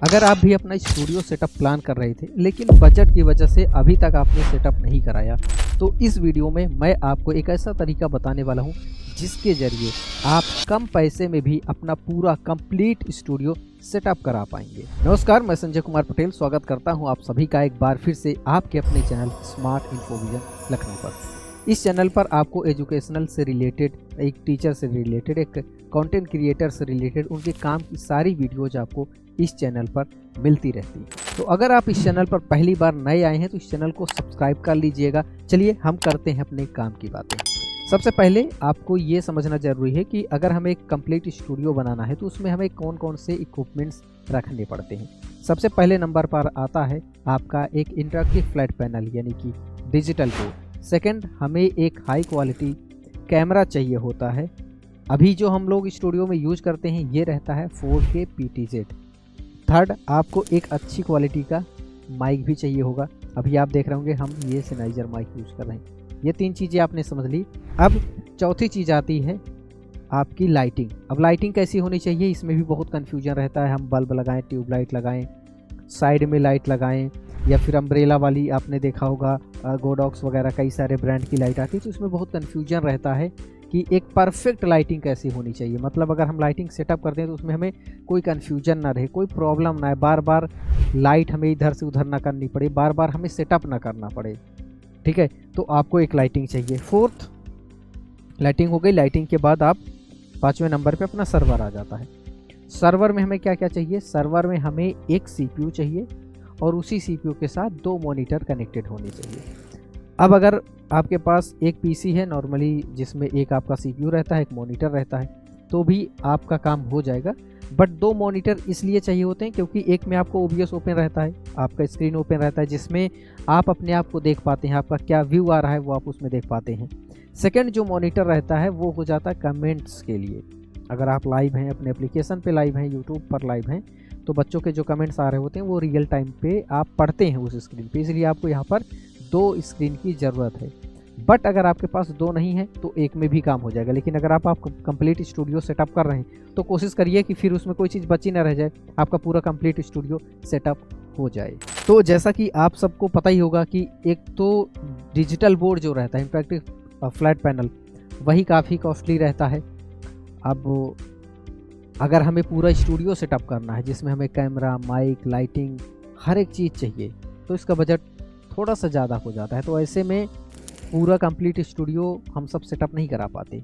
अगर आप भी अपना स्टूडियो सेटअप प्लान कर रहे थे लेकिन बजट की वजह से अभी तक आपने सेटअप नहीं कराया, तो इस वीडियो में मैं आपको एक ऐसा तरीका बताने वाला हूं जिसके ज़रिए आप कम पैसे में भी अपना पूरा कंप्लीट स्टूडियो सेटअप करा पाएंगे। नमस्कार, मैं संजय कुमार पटेल स्वागत करता हूं आप सभी का एक बार फिर से आपके अपने चैनल स्मार्ट इन्फोविजन लखनऊ पर। इस चैनल पर आपको एजुकेशनल से रिलेटेड, एक टीचर से रिलेटेड, एक कंटेंट क्रिएटर से रिलेटेड उनके काम की सारी वीडियोज आपको इस चैनल पर मिलती रहती है। तो अगर आप इस चैनल पर पहली बार नए आए हैं तो इस चैनल को सब्सक्राइब कर लीजिएगा। चलिए हम करते हैं अपने काम की बातें। सबसे पहले आपको ये समझना जरूरी है कि अगर हमें एक कंप्लीट स्टूडियो बनाना है तो उसमें हमें कौन कौन से इक्विपमेंट्स रखने पड़ते हैं। सबसे पहले नंबर पर आता है आपका एक इंटरैक्टिव फ्लैट पैनल यानी कि डिजिटल बोर्ड। सेकंड, हमें एक हाई क्वालिटी कैमरा चाहिए होता है। अभी जो हम लोग स्टूडियो में यूज करते हैं ये रहता है 4K PTZ। थर्ड, आपको एक अच्छी क्वालिटी का माइक भी चाहिए होगा। अभी आप देख रहे होंगे हम ये सेनाइजर माइक यूज़ कर रहे हैं। ये तीन चीज़ें आपने समझ ली। अब चौथी चीज़ आती है आपकी लाइटिंग। अब लाइटिंग कैसी होनी चाहिए, इसमें भी बहुत कन्फ्यूजन रहता है। हम बल्ब लगाएं, ट्यूबलाइट लगाएं, साइड में लाइट लगाएं, या फिर अम्ब्रेला वाली आपने देखा होगा, गोडॉक्स वगैरह कई सारे ब्रांड की लाइट आती है। तो इसमें बहुत कन्फ्यूजन रहता है कि एक परफेक्ट लाइटिंग कैसी होनी चाहिए। मतलब अगर हम लाइटिंग सेटअप करते हैं तो उसमें हमें कोई कन्फ्यूजन ना रहे, कोई प्रॉब्लम ना है, बार बार लाइट हमें इधर से उधर ना करनी पड़े, बार बार हमें सेटअप ना करना पड़े। ठीक है, तो आपको एक लाइटिंग चाहिए। फोर्थ, लाइटिंग हो गई। लाइटिंग के बाद आप 5वें नंबर पे अपना सर्वर आ जाता है। सर्वर में हमें क्या क्या चाहिए? सर्वर में हमें एक CPU चाहिए और उसी CPU के साथ 2 मॉनिटर कनेक्टेड होने चाहिए। अब अगर आपके पास एक PC है नॉर्मली जिसमें एक आपका CPU रहता है, एक मॉनिटर रहता है, तो भी आपका काम हो जाएगा। बट 2 मॉनिटर इसलिए चाहिए होते हैं क्योंकि एक में आपको OBS ओपन रहता है, आपका स्क्रीन ओपन रहता है जिसमें आप अपने आप को देख पाते हैं, आपका क्या व्यू आ रहा है वो आप उसमें देख पाते हैं। सेकेंड जो मॉनिटर रहता है वो हो जाता है कमेंट्स के लिए। अगर आप लाइव हैं, अपने एप्लीकेशन पे लाइव हैं, यूट्यूब पर लाइव हैं, तो बच्चों के जो कमेंट्स आ रहे होते हैं वो रियल टाइम पे आप पढ़ते हैं उस स्क्रीन पे, इसलिए आपको यहाँ पर 2 स्क्रीन की ज़रूरत है। बट अगर आपके पास 2 नहीं है तो एक में भी काम हो जाएगा। लेकिन अगर आप कंप्लीट स्टूडियो सेटअप कर रहे हैं तो कोशिश करिए कि फिर उसमें कोई चीज़ बची ना रह जाए, आपका पूरा कंप्लीट स्टूडियो सेटअप हो जाए। तो जैसा कि आप सबको पता ही होगा कि एक तो डिजिटल बोर्ड जो रहता है, इंटरैक्टिव फ्लैट पैनल, वही काफ़ी कॉस्टली रहता है। अब अगर हमें पूरा स्टूडियो सेटअप करना है जिसमें हमें कैमरा, माइक, लाइटिंग, हर एक चीज़ चाहिए, तो इसका बजट थोड़ा सा ज़्यादा हो जाता है। तो ऐसे में पूरा कंप्लीट स्टूडियो हम सब सेटअप नहीं करा पाते।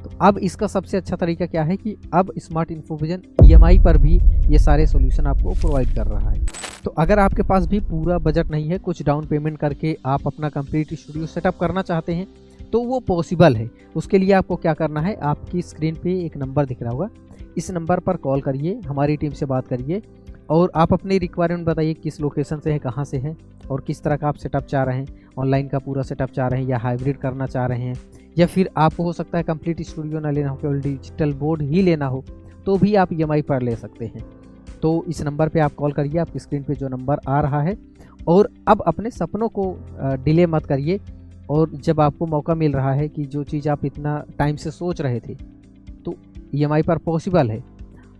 तो अब इसका सबसे अच्छा तरीका क्या है कि अब स्मार्ट इन्फोविजन EMI पर भी ये सारे सॉल्यूशन आपको प्रोवाइड कर रहा है। तो अगर आपके पास भी पूरा बजट नहीं है, कुछ डाउन पेमेंट करके आप अपना कंप्लीट स्टूडियो सेटअप करना चाहते हैं, तो वो पॉसिबल है। उसके लिए आपको क्या करना है, आपकी स्क्रीन पे एक नंबर दिख रहा होगा, इस नंबर पर कॉल करिए, हमारी टीम से बात करिए और आप अपनी रिक्वायरमेंट बताइए, किस लोकेशन से है, कहाँ से है और किस तरह का आप सेटअप चाह रहे हैं। ऑनलाइन का पूरा सेटअप चाह रहे हैं या हाइब्रिड करना चाह रहे हैं, या फिर आपको हो सकता है कंप्लीट स्टूडियो ना लेना हो, केवल डिजिटल बोर्ड ही लेना हो, तो भी आप EMI पर ले सकते हैं। तो इस नंबर पे आप कॉल करिए, आपकी स्क्रीन पे जो नंबर आ रहा है। और अब अपने सपनों को डिले मत करिए। और जब आपको मौका मिल रहा है कि जो चीज़ आप इतना टाइम से सोच रहे थे, तो EMI पर पॉसिबल है।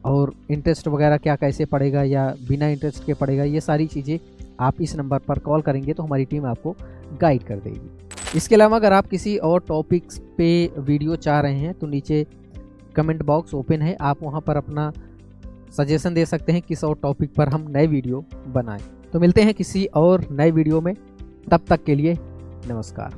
और इंटरेस्ट वगैरह क्या कैसे पड़ेगा या बिना इंटरेस्ट के पड़ेगा, ये सारी चीज़ें आप इस नंबर पर कॉल करेंगे तो हमारी टीम आपको गाइड कर देगी। इसके अलावा अगर आप किसी और टॉपिक्स पे वीडियो चाह रहे हैं तो नीचे कमेंट बॉक्स ओपन है, आप वहां पर अपना सजेशन दे सकते हैं किस और टॉपिक पर हम नए वीडियो बनाएं। तो मिलते हैं किसी और नए वीडियो में, तब तक के लिए नमस्कार।